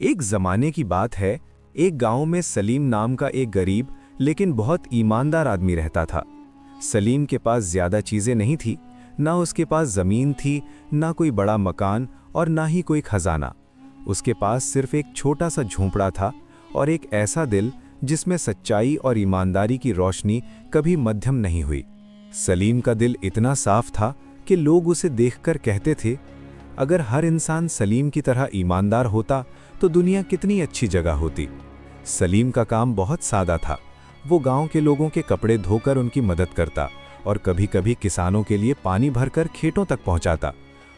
एक ज़माने की बात है। एक गांव में सलीम नाम का एक गरीब लेकिन बहुत ईमानदार आदमी रहता था। सलीम के पास ज़्यादा चीज़ें नहीं थी, ना उसके पास ज़मीन थी, ना कोई बड़ा मकान और ना ही कोई खजाना। उसके पास सिर्फ एक छोटा सा झोंपड़ा था और एक ऐसा दिल जिसमें सच्चाई और ईमानदारी की रोशनी कभी मध्यम नहीं हुई। सलीम का दिल इतना साफ था कि लोग उसे देखकर कहते थे, अगर हर इंसान सलीम की तरह ईमानदार होता तो दुनिया कितनी अच्छी जगह होती। सलीम का काम बहुत सादा था। वो गांव के लोगों के कपड़े धोकर उनकी मदद करता और कभी-कभी किसानों के लिए पानी भरकर खेतों तक पहुंचाता।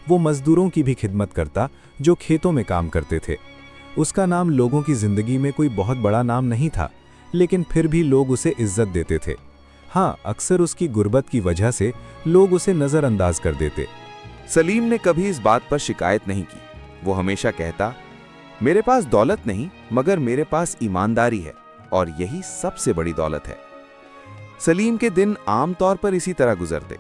वो मजदूरों की भी खिदमत करता जो खेतों में काम करते थे। उसका नाम लोगों की जिंदगी में कोई बहुत बड़ा नाम नहीं था, लेकिन फिर भी लोग उसे इज्जत देते थे। हाँ, अक्सर उसकी गुर्बत की वजह से लोग उसे नज़रअंदाज कर देते। सलीम ने कभी इस बात पर शिकायत नहीं की। वो हमेशा कहता, मेरे पास दौलत नहीं मगर मेरे पास ईमानदारी है और यही सबसे बड़ी दौलत है। सलीम के दिन आमतौर पर इसी तरह गुजरते।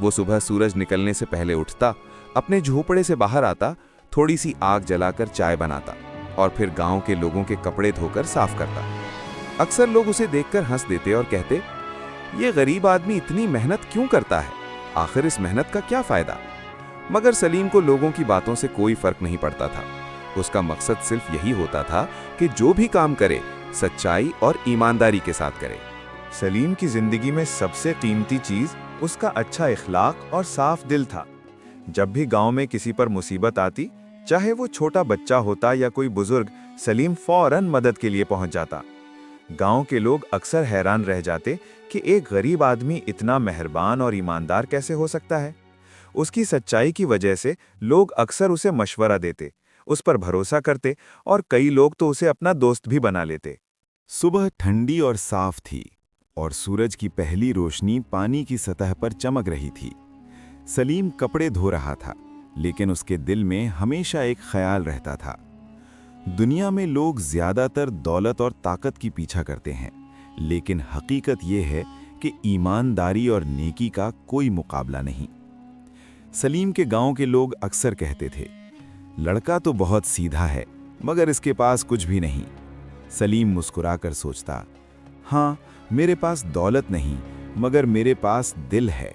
वो सुबह सूरज निकलने से पहले उठता, अपने झोपड़े से बाहर आता, थोड़ी सी आग जलाकर चाय बनाता और फिर गांव के लोगों के कपड़े धोकर साफ करता। अक्सर लोग उसे देखकर हंस देते और कहते, ये गरीब आदमी इतनी मेहनत क्यों करता है, आखिर इस मेहनत का क्या फायदा। मगर सलीम को लोगों की बातों से कोई फर्क नहीं पड़ता था। उसका मकसद सिर्फ यही होता था कि जो भी काम करे सच्चाई और ईमानदारी के साथ करे। सलीम की जिंदगी में सबसे कीमती चीज उसका अच्छा इखलाक और साफ दिल था। जब भी गांव में किसी पर मुसीबत आती, चाहे वो छोटा बच्चा होता या कोई बुजुर्ग, सलीम फौरन मदद के लिए पहुंच जाता। गांव के लोग अक्सर हैरान रह जाते कि एक गरीब आदमी इतना मेहरबान और ईमानदार कैसे हो सकता है। उसकी सच्चाई की वजह से लोग अक्सर उसे मशवरा देते, उस पर भरोसा करते और कई लोग तो उसे अपना दोस्त भी बना लेते। सुबह ठंडी और साफ थी और सूरज की पहली रोशनी पानी की सतह पर चमक रही थी। सलीम कपड़े धो रहा था, लेकिन उसके दिल में हमेशा एक ख्याल रहता था। दुनिया में लोग ज्यादातर दौलत और ताकत की पीछा करते हैं, लेकिन हकीकत यह है कि ईमानदारी और नेकी का कोई मुकाबला नहीं। सलीम के गांव के लोग अक्सर कहते थे, लड़का तो बहुत सीधा है मगर इसके पास कुछ भी नहीं। सलीम मुस्कुराकर सोचता, हाँ, मेरे पास दौलत नहीं मगर मेरे पास दिल है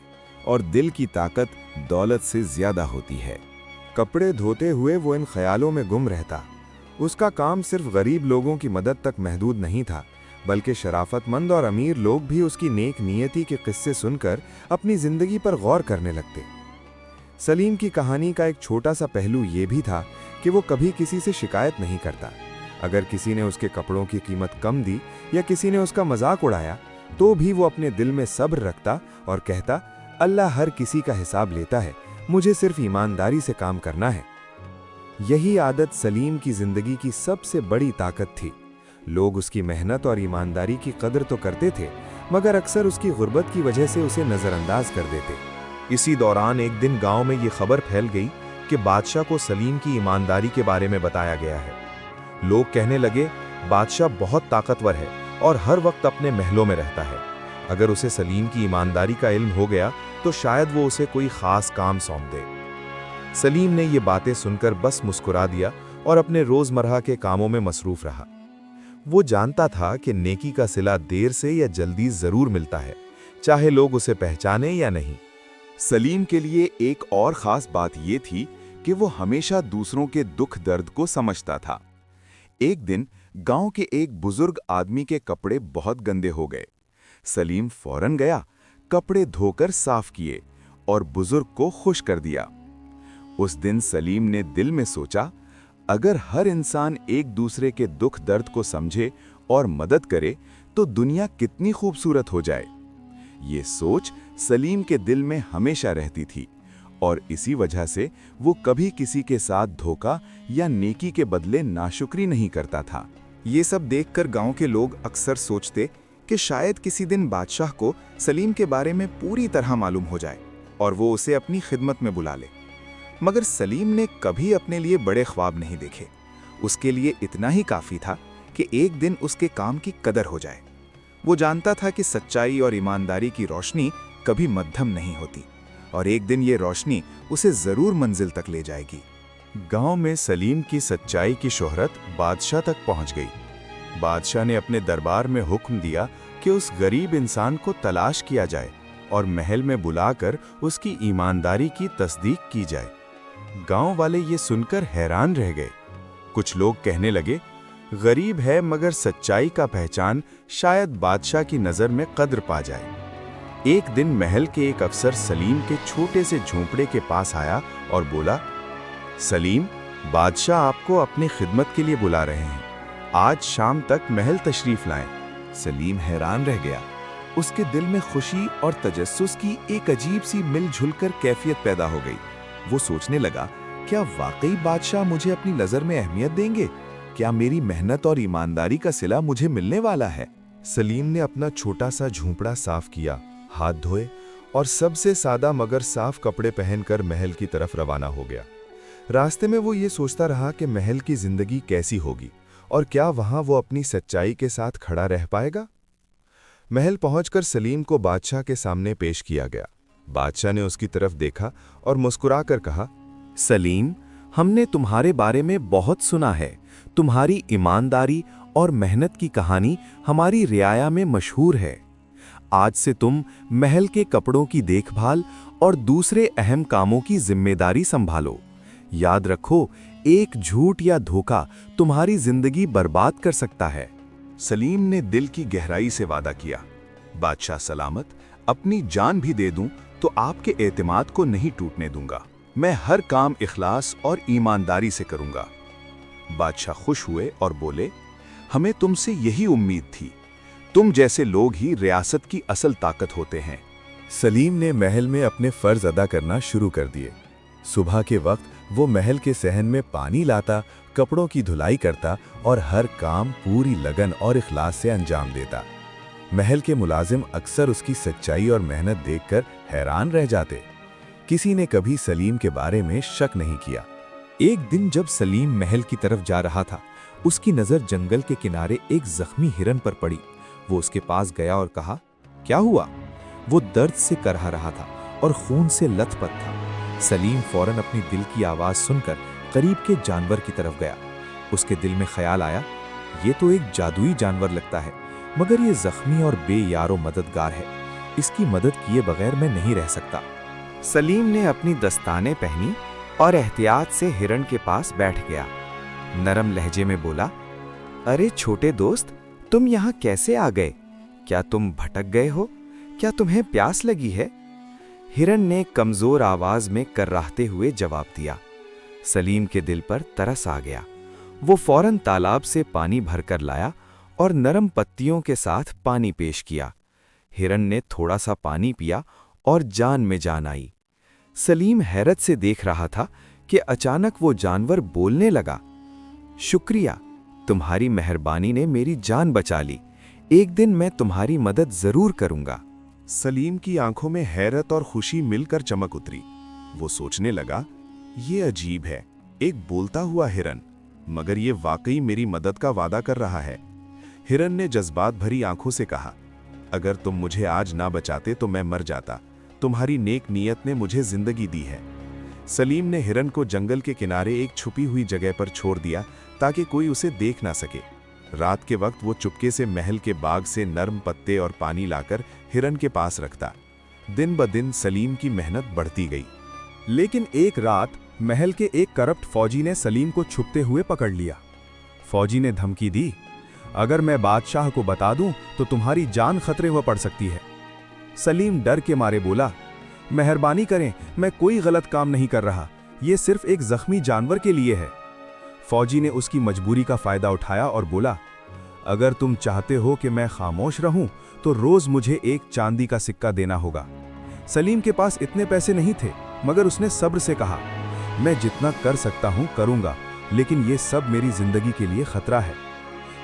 और दिल की ताकत दौलत से ज्यादा होती है। कपड़े धोते हुए वो इन ख्यालों में गुम रहता। उसका काम सिर्फ गरीब लोगों की मदद तक महदूद नहीं था, बल्कि शराफतमंद और अमीर लोग भी उसकी नेक नियति के किस्से सुनकर अपनी जिंदगी पर गौर करने लगते। सलीम की कहानी का एक छोटा सा पहलू ये भी था कि वो कभी किसी से शिकायत नहीं करता। अगर किसी ने उसके कपड़ों की कीमत कम दी या किसी ने उसका मजाक उड़ाया, तो भी वो अपने दिल में सब्र रखता और कहता, अल्लाह हर किसी का हिसाब लेता है, मुझे सिर्फ ईमानदारी से काम करना है। यही आदत सलीम की जिंदगी की सबसे बड़ी ताकत थी। लोग उसकी मेहनत और ईमानदारी की कदर तो करते थे, मगर अक्सर उसकी गुर्बत की वजह से उसे नजरअंदाज कर देते। इसी दौरान एक दिन गांव में ये खबर फैल गई कि बादशाह को सलीम की ईमानदारी के बारे में बताया गया है। लोग कहने लगे, बादशाह बहुत ताकतवर है और हर वक्त अपने महलों में रहता है। अगर उसे सलीम की ईमानदारी का इल्म हो गया तो शायद वो उसे कोई खास काम सौंप दे। सलीम ने ये बातें सुनकर बस मुस्कुरा दिया और अपने रोजमर्रा के कामों में मसरूफ रहा। वो जानता था कि नेकी का सिला देर से या जल्दी जरूर मिलता है, चाहे लोग उसे पहचाने या नहीं। सलीम के लिए एक और खास बात यह थी कि वो हमेशा दूसरों के दुख दर्द को समझता था। एक दिन गांव के एक बुजुर्ग आदमी के कपड़े बहुत गंदे हो गए। सलीम फौरन गया, कपड़े धोकर साफ किए और बुजुर्ग को खुश कर दिया। उस दिन सलीम ने दिल में सोचा, अगर हर इंसान एक दूसरे के दुख दर्द को समझे और मदद करे तो दुनिया कितनी खूबसूरत हो जाए। ये सोच सलीम के दिल में हमेशा रहती थी और इसी वजह से वो कभी किसी के साथ धोखा या नेकी के बदले नाशुक्री नहीं करता था। ये सब देखकर गांव के लोग अक्सर सोचते कि शायद किसी दिन बादशाह को सलीम के बारे में पूरी तरह मालूम हो जाए और वो उसे अपनी खिदमत में बुला ले। मगर सलीम ने कभी अपने लिए बड़े ख्वाब नहीं देखे। उसके लिए इतना ही काफी था कि एक दिन उसके काम की कदर हो जाए। वो जानता था कि सच्चाई और ईमानदारी की रोशनी कभी मध्यम नहीं होती और एक दिन ये रोशनी उसे जरूर मंजिल तक ले जाएगी। गांव में सलीम की सच्चाई की शोहरत बादशाह तक पहुंच गई। बादशाह ने अपने दरबार में हुक्म दिया कि उस गरीब इंसान को तलाश किया जाए और महल में बुलाकर उसकी ईमानदारी की तस्दीक की जाए। गांव वाले ये सुनकर हैरान रह गए। कुछ लोग कहने लगे, गरीब है मगर सच्चाई का पहचान शायद बादशाह की नज़र में कद्र पा जाए। एक दिन महल के एक अफसर सलीम के छोटे से झोंपड़े के पास आया और बोला, सलीम, बादशाह आपको अपनी खिदमत के लिए बुला रहे हैं। आज शाम तक महल तशरीफ लाएं। सलीम हैरान रह गया। उसके दिल में खुशी और तजस्सुस की एक अजीब सी मिलजुल कर कैफियत पैदा हो गई। वो सोचने लगा, क्या वाकई बादशाह मुझे अपनी नज़र में अहमियत देंगे? क्या मेरी मेहनत और ईमानदारी का सिला मुझे मिलने वाला है? सलीम ने अपना छोटा सा झोंपड़ा साफ किया, हाथ धोए और सबसे सादा मगर साफ कपड़े पहनकर महल की तरफ रवाना हो गया। रास्ते में वो ये सोचता रहा कि महल की जिंदगी कैसी होगी और क्या वहां वो अपनी सच्चाई के साथ खड़ा रह पाएगा। महल पहुंचकर सलीम को बादशाह के सामने पेश किया गया। बादशाह ने उसकी तरफ देखा और मुस्कुराकर कहा, सलीम, हमने तुम्हारे बारे में बहुत सुना है। तुम्हारी ईमानदारी और मेहनत की कहानी हमारी रियाया में मशहूर है। आज से तुम महल के कपड़ों की देखभाल और दूसरे अहम कामों की जिम्मेदारी संभालो। याद रखो, एक झूठ या धोखा तुम्हारी जिंदगी बर्बाद कर सकता है। सलीम ने दिल की गहराई से वादा किया, बादशाह सलामत, अपनी जान भी दे दूं तो आपके एतमाद को नहीं टूटने दूंगा। मैं हर काम इखलास और ईमानदारी से करूंगा। बादशाह खुश हुए और बोले, हमें तुमसे यही उम्मीद थी। तुम जैसे लोग ही रियासत की असल ताकत होते हैं। सलीम ने महल में अपने फर्ज अदा करना शुरू कर दिए। सुबह के वक्त वो महल के सहन में पानी लाता, कपड़ों की धुलाई करता और हर काम पूरी लगन और इखलास से अंजाम देता। महल के मुलाजिम अक्सर उसकी सच्चाई और मेहनत देखकर हैरान रह जाते। किसी ने कभी सलीम के बारे में शक नहीं किया। एक दिन जब सलीम महल की तरफ जा रहा था, उसकी नज़र जंगल के किनारे एक जख्मी हिरन पर पड़ी। वो उसके पास गया और कहा, क्या हुआ? वो दर्द से करहा रहा था और खून से लथपथ था। सलीम फौरन अपनी दिल की आवाज़ सुनकर करीब के जानवर की तरफ गया। उसके दिल में ख्याल आया, ये तो एक जादुई जानवर लगता है, मगर ये जख्मी और बेयारो मददगार है। इसकी मदद किए बगैर मैं नहीं रह सकता। सलीम ने अपनी दस्ताने पहनी और एहतियात से हिरन के पास बैठ गया। नरम लहजे में बोला, अरे छोटे दोस्त, तुम यहाँ कैसे आ गए? क्या तुम भटक गए हो? क्या तुम्हें प्यास लगी है? हिरन ने कमजोर आवाज में कर्राहते हुए जवाब दिया। सलीम के दिल पर तरस आ गया। वो फौरन तालाब से पानी भरकर लाया और नरम पत्तियों के साथ पानी पेश किया। हिरन ने थोड़ा सा पानी पिया और जान में जान आई। सलीम हैरत से देख रहा था कि अचानक वो जानवर बोलने लगा, शुक्रिया, तुम्हारी मेहरबानी ने मेरी जान बचा ली। एक दिन मैं तुम्हारी मदद जरूर करूंगा। सलीम की आंखों में हैरत और खुशी मिलकर चमक उतरी। वो सोचने लगा, ये अजीब है, एक बोलता हुआ हिरन, मगर ये वाकई मेरी मदद का वादा कर रहा है। हिरन ने जज्बात भरी आंखों से कहा, अगर तुम मुझे आज ना बचाते तो मैं मर जाता। तुम्हारी नेक नीयत ने मुझे जिंदगी दी है। सलीम ने हिरन को जंगल के किनारे एक छुपी हुई जगह पर छोड़ दिया ताकि कोई उसे देख ना सके। रात के वक्त वो चुपके से महल के बाग से नरम पत्ते और पानी लाकर हिरन के पास रखता। दिन ब दिन सलीम की मेहनत बढ़ती गई। लेकिन एक रात महल के एक करप्ट फौजी ने सलीम को छुपते हुए पकड़ लिया। फौजी ने धमकी दी, अगर मैं बादशाह को बता दूं तो तुम्हारी जान खतरे में पड़ सकती है। सलीम डर के मारे बोला, मेहरबानी करें, मैं कोई गलत काम नहीं कर रहा, ये सिर्फ एक जख्मी जानवर के लिए है। फौजी ने उसकी मजबूरी का फायदा उठाया और बोला, अगर तुम चाहते हो कि मैं खामोश रहूं तो रोज मुझे एक चांदी का सिक्का देना होगा। सलीम के पास इतने पैसे नहीं थे, मगर उसने सब्र से कहा, मैं जितना कर सकता हूं करूंगा, लेकिन ये सब मेरी जिंदगी के लिए खतरा है।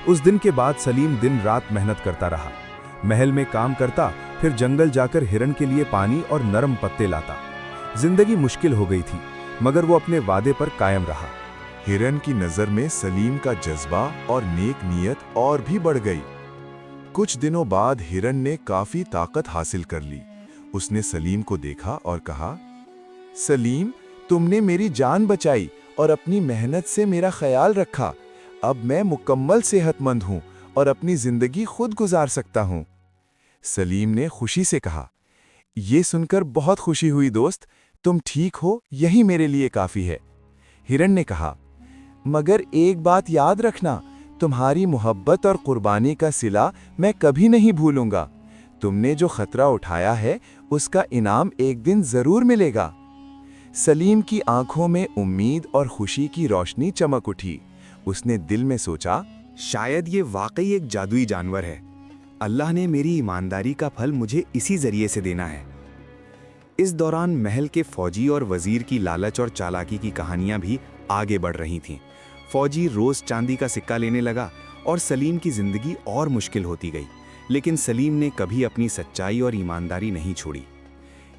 उस दिन के बाद सलीम दिन रात मेहनत करता रहा। महल में काम करता, फिर जंगल जाकर हिरन के लिए पानी और नरम पत्ते लाता। जिंदगी मुश्किल हो गई थी, मगर वो अपने वादे पर कायम रहा। हिरन की नजर में सलीम का जज्बा और नेक नीयत और भी बढ़ गई। कुछ दिनों बाद हिरन ने काफी ताकत हासिल कर ली। उसने सलीम को देखा और कहा, सलीम, तुमने मेरी जान बचाई اور اپنی محنت سے میرا خیال رکھا۔ اب میں مکمل صحت مند ہوں اور اپنی زندگی خود گزار سکتا ہوں۔ سلیم نے خوشی سے کہا، یہ سن کر بہت خوشی ہوئی دوست، تم ٹھیک ہو، یہی میرے لیے کافی ہے۔ ہرن نے کہا، مگر ایک بات یاد رکھنا، تمہاری محبت اور قربانی کا صلہ میں کبھی نہیں بھولوں گا۔ تم نے جو خطرہ اٹھایا ہے اس کا انعام ایک دن ضرور ملے گا۔ سلیم کی آنکھوں میں امید اور خوشی کی روشنی چمک اٹھی۔ اس نے دل میں سوچا، شاید یہ واقعی ایک جادوئی جانور ہے۔ اللہ نے میری ایمانداری کا پھل مجھے اسی ذریعے سے دینا ہے۔ اس دوران محل کے فوجی اور وزیر کی لالچ اور چالاکی کی کہانیاں بھی آگے بڑھ رہی تھیں۔ فوجی روز چاندی کا سکہ لینے لگا اور سلیم کی زندگی اور مشکل ہوتی گئی، لیکن سلیم نے کبھی اپنی سچائی اور ایمانداری نہیں چھوڑی۔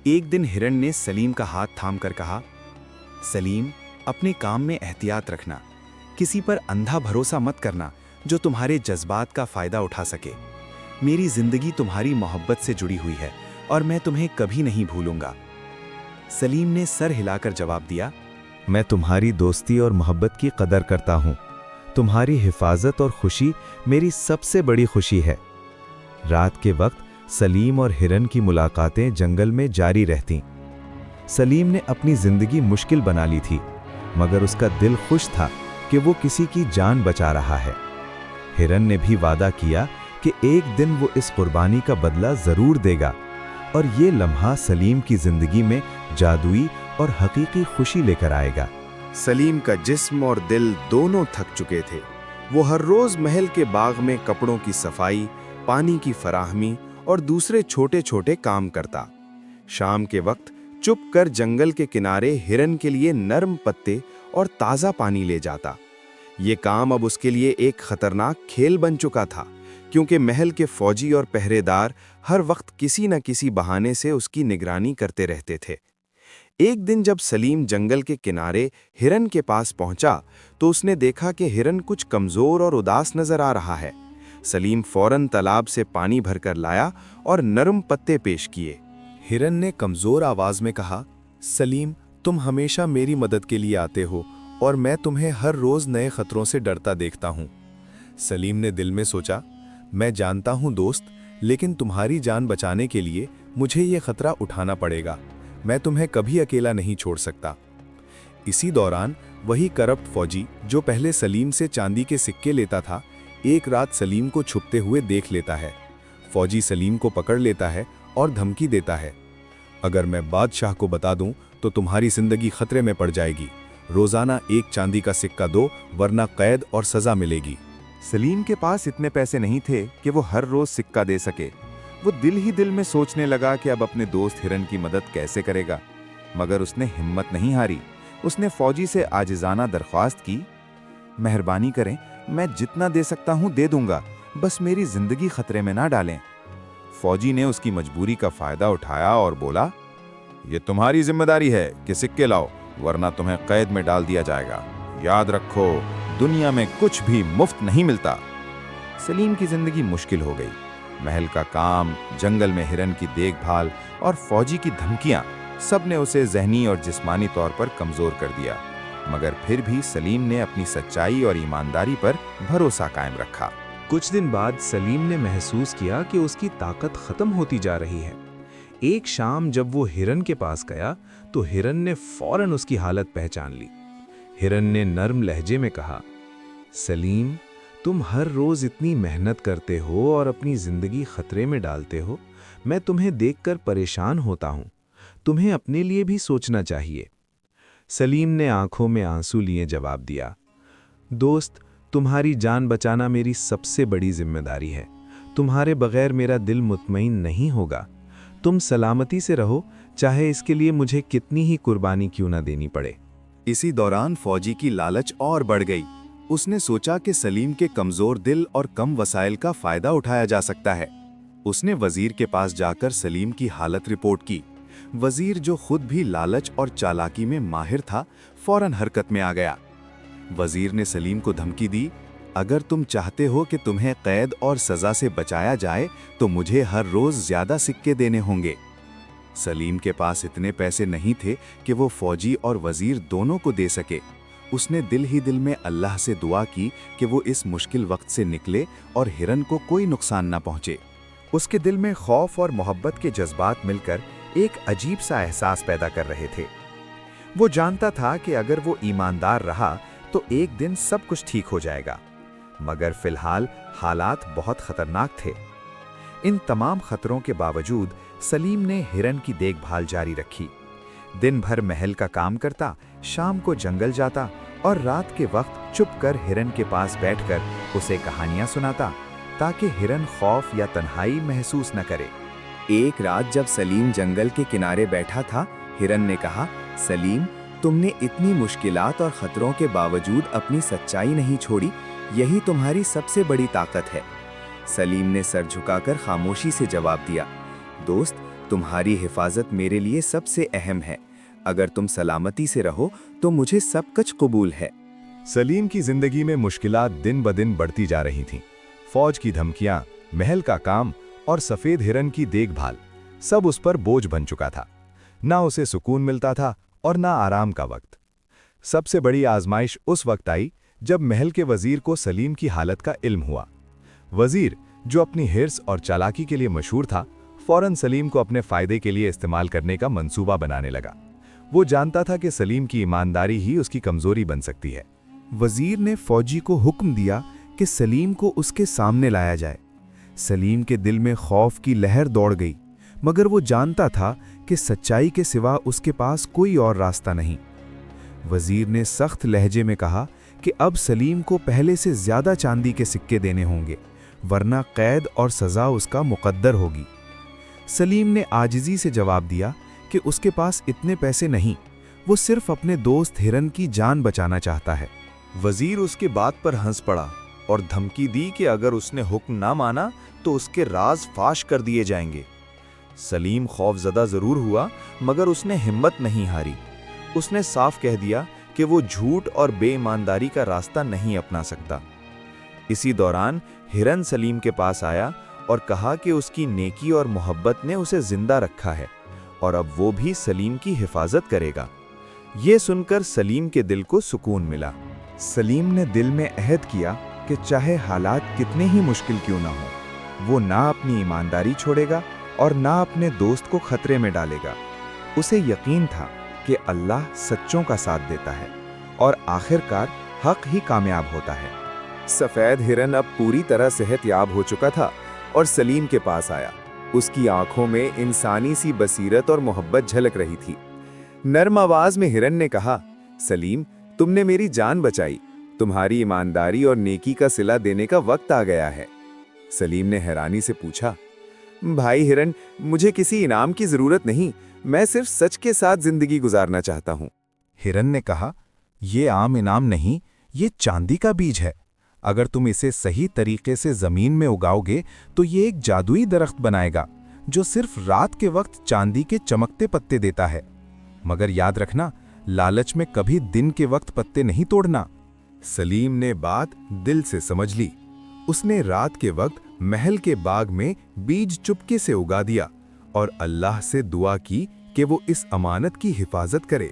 ایک دن ہرن نے سلیم کا ہاتھ تھام کر کہا، سلیم، اپنے کام میں احتیاط رکھنا، کسی پر اندھا بھروسہ مت کرنا جو تمہارے جذبات کا فائدہ اٹھا سکے۔ میری زندگی تمہاری محبت سے جڑی ہوئی ہے اور میں تمہیں کبھی نہیں بھولوں گا۔ سلیم نے سر ہلا کر جواب دیا، میں تمہاری دوستی اور محبت کی قدر کرتا ہوں۔ تمہاری حفاظت اور خوشی میری سب سے بڑی خوشی ہے۔ رات کے وقت سلیم اور ہرن کی ملاقاتیں جنگل میں جاری رہتیں۔ سلیم نے اپنی زندگی مشکل بنا لی تھی، مگر اس کا دل خوش تھا کہ وہ کسی کی جان بچا رہا ہے۔ ہرن نے بھی وعدہ کیا کہ ایک دن وہ اس قربانی کا بدلہ ضرور دے گا، اور یہ لمحہ سلیم کی زندگی میں جادوئی اور حقیقی خوشی لے کر آئے گا۔ سلیم کا جسم اور دل دونوں تھک چکے تھے۔ وہ ہر روز محل کے باغ میں کپڑوں کی صفائی، پانی کی فراہمی اور دوسرے چھوٹے چھوٹے کام کرتا۔ شام کے وقت چپ کر جنگل کے کنارے ہرن کے لیے نرم پتے اور تازہ پانی لے جاتا۔ یہ کام اب اس کے لیے ایک خطرناک کھیل بن چکا تھا، کیونکہ محل کے فوجی اور پہرے دار ہر وقت کسی نہ کسی بہانے سے اس کی نگرانی کرتے رہتے تھے۔ ایک دن جب سلیم جنگل کے کنارے ہرن کے پاس پہنچا تو اس نے دیکھا کہ ہرن کچھ کمزور اور اداس نظر آ رہا ہے۔ سلیم فوراً تالاب سے پانی بھر کر لایا اور نرم پتے پیش کیے۔ ہرن نے کمزور آواز میں کہا، سلیم، تم ہمیشہ میری مدد کے لیے آتے ہو اور میں تمہیں ہر روز نئے خطروں سے ڈرتا دیکھتا ہوں۔ سلیم نے دل میں سوچا، میں جانتا ہوں دوست، لیکن تمہاری جان بچانے کے لیے مجھے یہ خطرہ اٹھانا پڑے گا۔ میں تمہیں کبھی اکیلا نہیں چھوڑ سکتا۔ اسی دوران وہی کرپٹ فوجی جو پہلے سلیم سے چاندی کے سکے لیتا تھا، ایک رات سلیم کو چھپتے ہوئے دیکھ لیتا ہے۔ فوجی سلیم کو پکڑ لیتا ہے اور دھمکی دیتا ہے، اگر میں بادشاہ کو بتا دوں تو تمہاری زندگی خطرے میں پڑ جائے گی۔ روزانہ ایک چاندی کا سکہ دو، ورنہ قید اور سزا ملے گی۔ سلیم کے پاس اتنے پیسے نہیں تھے کہ وہ ہر روز سکہ دے سکے۔ وہ دل ہی دل میں سوچنے لگا کہ اب اپنے دوست ہرن کی مدد کیسے کرے گا، مگر اس نے ہمت نہیں ہاری۔ اس نے فوجی سے عاجزانہ درخواست کی، مہربانی کریں، میں جتنا دے سکتا ہوں دے دوں گا، بس میری زندگی خطرے میں نہ ڈالیں۔ فوجی نے اس کی مجبوری کا فائدہ اٹھایا اور بولا، یہ تمہاری ذمہ داری ہے کہ سکے لاؤ، ورنہ تمہیں قید میں ڈال دیا جائے گا۔ یاد رکھو، دنیا میں کچھ بھی مفت نہیں ملتا۔ سلیم کی زندگی مشکل ہو گئی۔ محل کا کام، جنگل میں ہرن کی دیکھ بھال اور فوجی کی دھمکیاں، سب نے اسے ذہنی اور جسمانی طور پر کمزور کر دیا، مگر پھر بھی سلیم نے اپنی سچائی اور ایمانداری پر بھروسہ قائم رکھا۔ کچھ دن بعد سلیم نے محسوس کیا کہ اس کی طاقت ختم ہوتی جا رہی ہے۔ ایک شام جب وہ ہرن کے پاس گیا تو ہرن نے فوراً اس کی حالت پہچان لی۔ ہرن نے نرم لہجے میں کہا، سلیم، تم ہر روز اتنی محنت کرتے ہو اور اپنی زندگی خطرے میں ڈالتے ہو، میں تمہیں دیکھ کر پریشان ہوتا ہوں۔ تمہیں اپنے لیے بھی سوچنا چاہیے۔ سلیم نے آنکھوں میں آنسو لیے جواب دیا، دوست، تمہاری جان بچانا میری سب سے بڑی ذمہ داری ہے۔ تمہارے بغیر میرا دل مطمئن نہیں ہوگا۔ تم سلامتی سے رہو، چاہے اس کے لیے مجھے کتنی ہی قربانی کیوں نہ دینی پڑے۔ اسی دوران فوجی کی لالچ اور بڑھ گئی۔ اس نے سوچا کہ سلیم کے کمزور دل اور کم وسائل کا فائدہ اٹھایا جا سکتا ہے۔ اس نے وزیر کے پاس جا کر سلیم کی حالت رپورٹ کی۔ وزیر، جو خود بھی لالچ اور چالاکی میں ماہر تھا، فوراً حرکت میں آ گیا۔ وزیر نے سلیم کو دھمکی دی، اگر تم چاہتے ہو کہ تمہیں قید اور سزا سے بچایا جائے تو مجھے ہر روز زیادہ سکے دینے ہوں گے۔ سلیم کے پاس اتنے پیسے نہیں تھے کہ وہ فوجی اور وزیر دونوں کو دے سکے۔ اس نے دل ہی دل میں اللہ سے دعا کی کہ وہ اس مشکل وقت سے نکلے اور ہرن کو کوئی نقصان نہ پہنچے۔ اس کے دل میں خوف اور محبت کے جذبات مل کر ایک عجیب سا احساس پیدا کر رہے تھے۔ وہ جانتا تھا کہ اگر وہ ایماندار رہا تو ایک دن سب کچھ ٹھیک ہو جائے گا، مگر فی الحال حالات بہت خطرناک تھے۔ ان تمام خطروں کے باوجود سلیم نے ہرن کی دیکھ بھال جاری رکھی۔ دن بھر محل کا کام کرتا، شام کو جنگل جاتا اور رات کے وقت چپ کر ہرن کے پاس بیٹھ کر اسے کہانیاں سناتا تاکہ ہرن خوف یا تنہائی محسوس نہ کرے۔ ایک رات جب سلیم جنگل کے کنارے بیٹھا تھا، ہرن نے کہا، سلیم، تم نے اتنی مشکلات اور خطروں کے باوجود اپنی سچائی نہیں چھوڑی، یہی تمہاری سب سے بڑی طاقت ہے۔ سلیم نے سر جھکا کر خاموشی سے جواب دیا، دوست، تمہاری حفاظت میرے لیے سب سے اہم ہے۔ اگر تم سلامتی سے رہو تو مجھے سب کچھ قبول ہے۔ سلیم کی زندگی میں مشکلات دن بدن بڑھتی جا رہی تھیں۔ فوج کی دھمکیاں، محل کا کام اور سفید ہرن کی دیکھ بھال سب اس پر بوجھ بن چکا تھا۔ نہ اسے سکون ملتا تھا اور نہ آرام کا وقت۔ سب سے بڑی آزمائش اس وقت آئی جب محل کے وزیر کو سلیم کی حالت کا علم ہوا۔ وزیر، جو اپنی ہرس اور چالاکی کے لیے مشہور تھا، فوراً سلیم کو اپنے فائدے کے لیے استعمال کرنے کا منصوبہ بنانے لگا۔ وہ جانتا تھا کہ سلیم کی ایمانداری ہی اس کی کمزوری بن سکتی ہے۔ وزیر نے فوجی کو حکم دیا کہ سلیم کو اس کے سامنے لایا جائے۔ سلیم کے دل میں خوف کی لہر دوڑ گئی، مگر وہ جانتا تھا کہ سچائی کے سوا اس کے پاس کوئی اور راستہ نہیں۔ وزیر نے سخت لہجے میں کہا کہ اب سلیم کو پہلے سے زیادہ چاندی کے سکے دینے ہوں گے، ورنہ قید اور سزا اس کا مقدر ہوگی۔ سلیم نے عاجزی سے جواب دیا کہ اس کے پاس اتنے پیسے نہیں، وہ صرف اپنے دوست ہرن کی جان بچانا چاہتا ہے۔ وزیر اس کے بات پر ہنس پڑا اور دھمکی دی کہ اگر اس نے حکم نہ مانا تو اس کے راز فاش کر دیے جائیں گے۔ سلیم خوف زدہ ضرور ہوا، مگر اس نے ہمت نہیں ہاری۔ اس نے صاف کہہ دیا کہ وہ جھوٹ اور بے ایمانداری کا راستہ نہیں اپنا سکتا۔ اسی دوران ہرن سلیم کے پاس آیا اور کہا کہ اس کی نیکی اور محبت نے اسے زندہ رکھا ہے اور اب وہ بھی سلیم کی حفاظت کرے گا۔ یہ سن کر سلیم کے دل کو سکون ملا۔ سلیم نے دل میں عہد کیا کہ چاہے حالات کتنے ہی مشکل کیوں نہ ہوں، وہ نہ اپنی ایمانداری چھوڑے گا اور نہ اپنے دوست کو خطرے میں ڈالے گا۔ اسے یقین تھا کہ اللہ سچوں کا ساتھ دیتا ہے اور آخرکار حق ہی کامیاب ہوتا ہے۔ سفید ہرن اب پوری طرح صحت یاب ہو چکا تھا اور سلیم کے پاس آیا۔ اس کی آنکھوں میں انسانی سی بصیرت اور محبت جھلک رہی تھی۔ نرم آواز میں ہرن نے کہا، سلیم، تم نے میری جان بچائی، تمہاری ایمانداری اور نیکی کا صلہ دینے کا وقت آ گیا ہے۔ سلیم نے حیرانی سے پوچھا، بھائی ہرن، مجھے کسی انعام کی ضرورت نہیں، میں صرف سچ کے ساتھ زندگی گزارنا چاہتا ہوں۔ ہرن نے کہا، یہ عام انعام نہیں، یہ چاندی کا بیج ہے۔ اگر تم اسے صحیح طریقے سے زمین میں اگاؤ گے تو یہ ایک جادوئی درخت بنائے گا جو صرف رات کے وقت چاندی کے چمکتے پتے دیتا ہے۔ مگر یاد رکھنا، لالچ میں کبھی دن کے وقت پتے نہیں توڑنا۔ سلیم نے بات دل سے سمجھ لی۔ اس نے رات کے وقت محل کے باغ میں بیج چپکے سے اگا دیا اور اللہ سے دعا کی کہ وہ اس امانت کی حفاظت کرے۔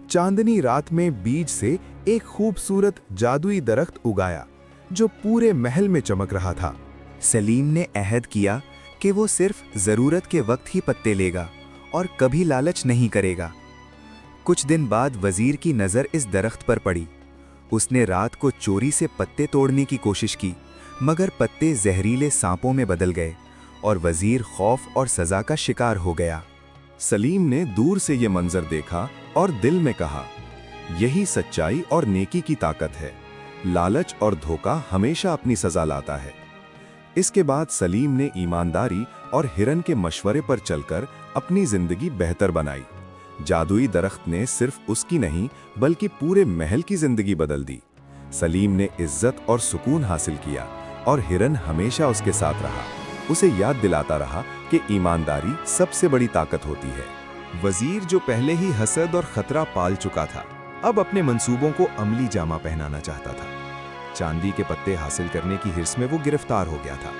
چاندنی رات میں بیج سے ایک خوبصورت جادوئی درخت اگایا جو پورے محل میں چمک رہا تھا۔ سلیم نے عہد کیا کہ وہ صرف ضرورت کے وقت ہی پتے لے گا اور کبھی لالچ نہیں کرے گا۔ کچھ دن بعد وزیر کی نظر اس درخت پر پڑی۔ اس نے رات کو چوری سے پتے توڑنے کی کوشش کی، مگر پتے زہریلے سانپوں میں بدل گئے اور وزیر خوف اور سزا کا شکار ہو گیا۔ سلیم نے دور سے یہ منظر دیکھا اور دل میں کہا، یہی سچائی اور نیکی کی طاقت ہے۔ لالچ اور دھوکہ ہمیشہ اپنی سزا لاتا ہے۔ اس کے بعد سلیم نے ایمانداری اور ہرن کے مشورے پر چل کر اپنی زندگی بہتر بنائی۔ جادوئی درخت نے صرف اس کی نہیں بلکہ پورے محل کی زندگی بدل دی۔ سلیم نے عزت اور سکون حاصل کیا اور ہرن ہمیشہ اس کے ساتھ رہا، اسے یاد دلاتا رہا کہ ایمانداری سب سے بڑی طاقت ہوتی ہے۔ وزیر، جو پہلے ہی حسد اور خطرہ پال چکا تھا، اب اپنے منصوبوں کو عملی جامہ پہنانا چاہتا تھا۔ چاندی کے پتے حاصل کرنے کی ہرس میں وہ گرفتار ہو گیا تھا۔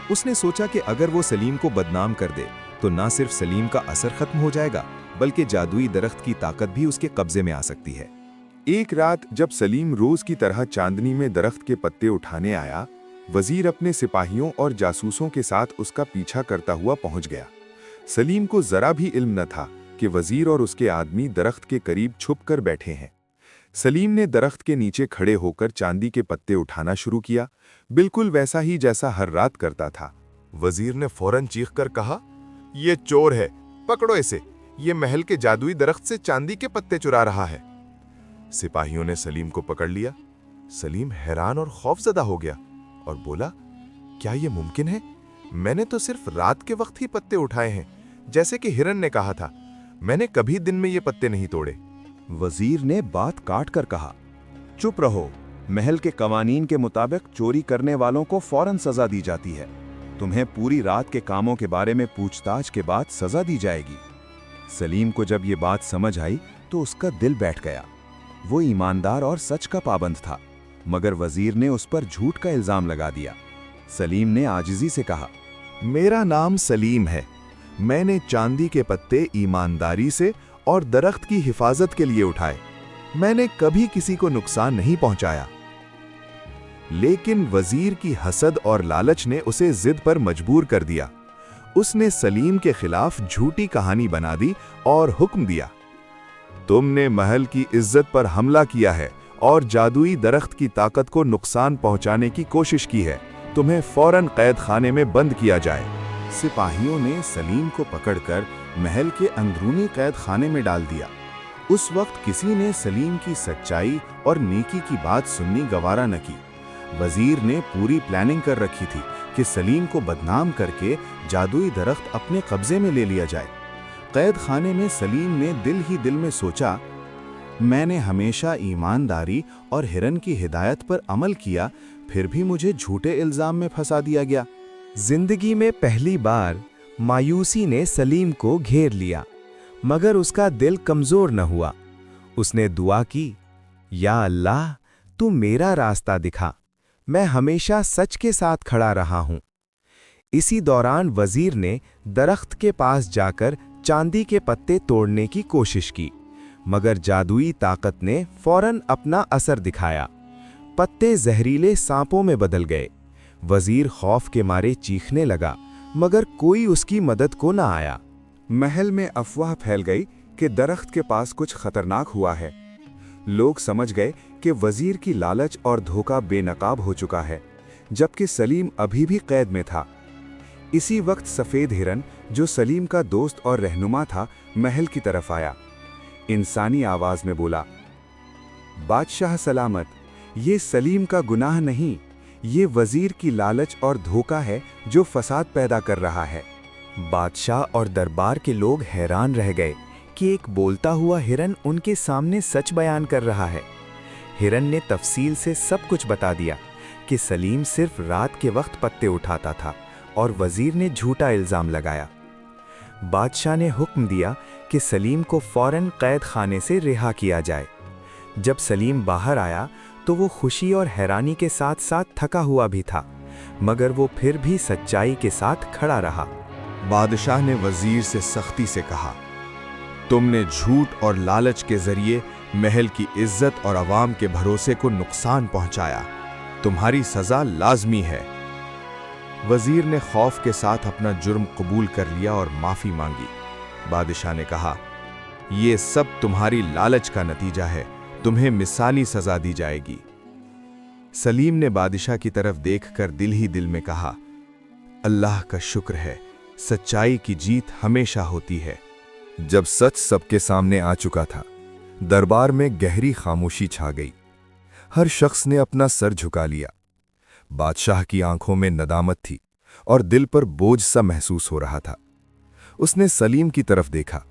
اس نے سوچا کہ اگر وہ سلیم کو بدنام کر دے تو نہ صرف سلیم کا اثر ختم ہو جائے گا بلکہ جادوئی درخت کی طاقت بھی اس کے قبضے میں آ سکتی ہے۔ एक रात जब सलीम रोज की तरह चांदनी में दरख्त के पत्ते उठाने आया, वजीर अपने सिपाहियों और जासूसों के साथ उसका पीछा करता हुआ पहुंच गया। सलीम को जरा भी इल्म न था कि वजीर और उसके आदमी दरख्त के करीब छुप कर बैठे हैं। सलीम ने दरख्त के नीचे खड़े होकर चांदी के पत्ते उठाना शुरू किया, बिल्कुल वैसा ही जैसा हर रात करता था। वजीर ने फौरन चीख कर कहा, ये चोर है, पकड़ो इसे, ये महल के जादुई दरख्त से चांदी के पत्ते चुरा रहा है। सिपाहियों ने सलीम को पकड़ लिया। सलीम हैरान और खौफजदा हो गया और बोला, क्या ये मुमकिन है? मैंने तो सिर्फ रात के वक्त ही पत्ते उठाए हैं, जैसे कि हिरन ने कहा था। मैंने कभी दिन में ये पत्ते नहीं तोड़े। वजीर ने बात काट कर कहा, चुप रहो, महल के कवानीन के मुताबिक चोरी करने वालों को फौरन सजा दी जाती है। तुम्हें पूरी रात के कामों के बारे में पूछताछ के बाद सजा दी जाएगी। सलीम को जब ये बात समझ आई तो उसका दिल बैठ गया। वो ईमानदार और सच का पाबंद था, मगर वजीर ने उस पर झूठ का इल्जाम लगा दिया। सलीम ने आजिजी से कहा, मेरा नाम सलीम है। मैंने चांदी के पत्ते ईमानदारी से और दरख्त की हिफाजत के लिए उठाए। मैंने कभी किसी को नुकसान नहीं पहुंचाया। लेकिन वजीर की हसद और लालच ने उसे जिद पर मजबूर कर दिया। उसने सलीम के खिलाफ झूठी कहानी बना दी और हुक्म दिया, तुमने महल की इज्जत पर हमला किया है और जादुई दरख्त की ताकत को नुकसान पहुंचाने की कोशिश की है। तुम्हें फौरन कैद खाने में बंद किया जाए। सिपाहियों ने सलीम को पकड़कर महल के अंदरूनी कैद खाने में डाल दिया। उस वक्त किसी ने सलीम की सच्चाई और नेकी की बात सुननी गवारा न की। वजीर ने पूरी प्लानिंग कर रखी थी कि सलीम को बदनाम करके जादुई दरख्त अपने कब्जे में ले लिया जाए। कैद खाने में सलीम ने दिल ही दिल में सोचा, मैंने हमेशा ईमानदारी और हिरन की हिदायत पर अमल किया, फिर भी मुझे झूठे इल्जाम में फंसा दिया गया। जिंदगी में पहली बार मायूसी ने सलीम को घेर लिया, मगर उसका दिल कमजोर न हुआ। उसने दुआ की, या अल्लाह, तू मेरा रास्ता दिखा, मैं हमेशा सच के साथ खड़ा रहा हूं। इसी दौरान वजीर ने दरख्त के पास जाकर चांदी के पत्ते तोड़ने की कोशिश की, मगर जादुई ताकत ने फौरन अपना असर दिखाया। पत्ते जहरीले सांपों में बदल गए। वजीर खौफ के मारे चीखने लगा, मगर कोई उसकी मदद को न आया। महल में अफवाह फैल गई कि दरख्त के पास कुछ खतरनाक हुआ है। लोग समझ गए कि वजीर की लालच और धोखा बेनकाब हो चुका है, जबकि सलीम अभी भी कैद में था। इसी वक्त सफेद हिरन, जो सलीम का दोस्त और रहनुमा था, महल की तरफ आया। इंसानी आवाज में बोला, बादशाह सलामत, ये सलीम का गुनाह नहीं, ये वजीर की लालच और धोखा है जो फसाद पैदा कर रहा है। बादशाह और दरबार के लोग हैरान रह गए कि एक बोलता हुआ हिरन उनके सामने सच बयान कर रहा है। हिरन ने तफसील से सब कुछ बता दिया कि सलीम सिर्फ रात के वक्त पत्ते उठाता था और वजीर ने झूठा इल्जाम लगाया। बादशाह ने हुक्म दिया कि सलीम को फौरन कैद खाने से रिहा किया जाए। जब सलीम बाहर आया तो वो खुशी और हैरानी के साथ साथ थका हुआ भी था, मगर वो फिर भी सच्चाई के साथ खड़ा रहा। बादशाह ने वजीर से सख्ती से कहा, तुमने झूठ और लालच के जरिए महल की इज्जत और अवाम के भरोसे को नुकसान पहुंचाया। तुम्हारी सजा लाजमी है। वजीर ने खौफ के साथ अपना जुर्म कबूल कर लिया और माफी मांगी। बादशाह ने कहा, यह सब तुम्हारी लालच का नतीजा है, तुम्हें मिसाली सजा दी जाएगी। सलीम ने बादशाह की तरफ देखकर दिल ही दिल में कहा, अल्लाह का शुक्र है, सच्चाई की जीत हमेशा होती है। जब सच सबके सामने आ चुका था, दरबार में गहरी खामोशी छा गई। हर शख्स ने अपना सर झुका लिया। बादशाह की आंखों में नदामत थी और दिल पर बोझ सा महसूस हो रहा था। उसने सलीम की तरफ देखा,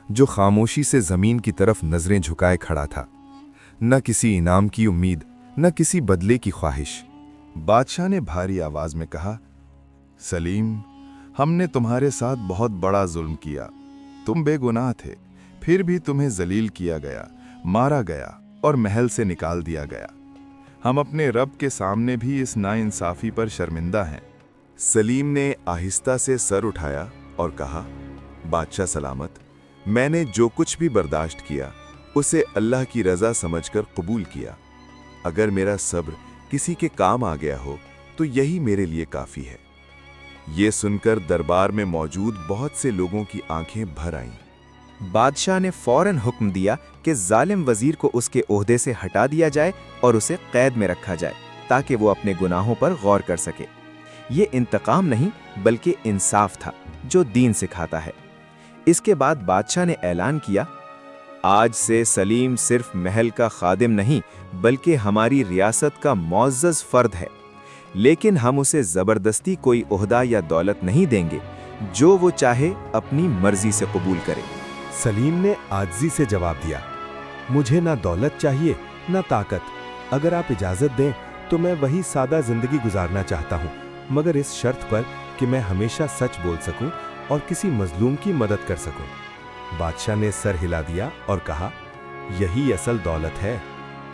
जो खामोशी से जमीन की तरफ नजरें झुकाए खड़ा था। न किसी इनाम की उम्मीद, न किसी बदले की ख्वाहिश। बादशाह ने भारी आवाज में कहा, सलीम, हमने तुम्हारे साथ बहुत बड़ा जुल्म किया। तुम बेगुनाह थे, फिर भी तुम्हें जलील किया गया, मारा गया और महल से निकाल दिया गया। हम अपने रब के सामने भी इस नाइंसाफी पर शर्मिंदा हैं। सलीम ने आहिस्ता से सर उठाया और कहा, बादशाह सलामत, मैंने जो कुछ भी बर्दाश्त किया उसे अल्लाह की रजा समझकर कबूल किया। अगर मेरा सब्र किसी के काम आ गया हो तो यही मेरे लिए काफी है। ये सुनकर दरबार में मौजूद बहुत से लोगों की आंखें भर आईं। बादशाह ने फौरन हुक्म दिया कि जालिम वजीर को उसके ओहदे से हटा दिया जाए और उसे कैद में रखा जाए ताकि वो अपने गुनाहों पर गौर कर सके। ये इंतकाम नहीं बल्कि इंसाफ था जो दीन सिखाता है। इसके बाद बादशाह ने ऐलान किया, आज से सलीम सिर्फ महल का खादिम नहीं बल्कि हमारी रियासत का मुअज़्ज़ज़ फर्द है, लेकिन हम उसे जबरदस्ती कोई ओहदा या दौलत नहीं देंगे, जो वो चाहे अपनी मर्जी से कबूल करे। सलीम ने आजिज़ी से जवाब दिया, मुझे ना दौलत चाहिए ना ताकत। अगर आप इजाज़त दें तो मैं वही सादा जिंदगी गुजारना चाहता हूँ, मगर इस शर्त पर कि मैं हमेशा सच बोल सकूं और किसी मजलूम की मदद कर सकूं। बादशाह ने सर हिला दिया और कहा, यही असल दौलत है।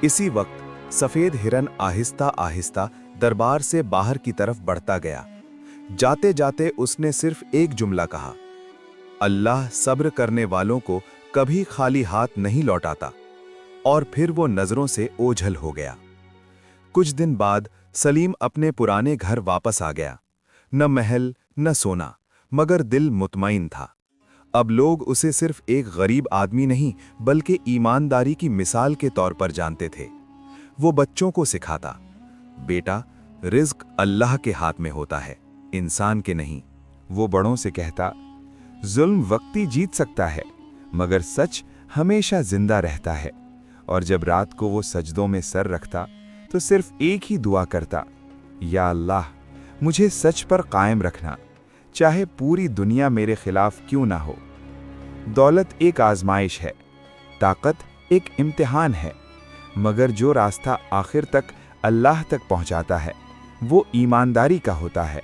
इसी वक्त सफेद हिरन आहिस्ता आहिस्ता दरबार से बाहर की तरफ बढ़ता गया। जाते जाते उसने सिर्फ एक जुमला कहा, अल्लाह सब्र करने वालों को कभी खाली हाथ नहीं लौटाता, और फिर वो नजरों से ओझल हो गया। कुछ दिन बाद सलीम अपने पुराने घर वापस आ गया। न महल न सोना, मगर दिल मुतमईन था। अब लोग उसे सिर्फ एक गरीब आदमी नहीं बल्कि ईमानदारी की मिसाल के तौर पर जानते थे। वो बच्चों को सिखाता, बेटा रिज्क अल्लाह के हाथ में होता है, इंसान के नहीं। वो बड़ों से कहता, जुल्म वक्ती जीत सकता है मगर सच हमेशा जिंदा रहता है। और जब रात को वो सजदों में सर रखता तो सिर्फ एक ही दुआ करता, या अल्लाह मुझे सच पर कायम रखना, चाहे पूरी दुनिया मेरे खिलाफ क्यों ना हो। दौलत एक आजमाइश है, ताकत एक इम्तिहान है, मगर जो रास्ता आखिर तक अल्लाह तक पहुंचाता है वो ईमानदारी का होता है।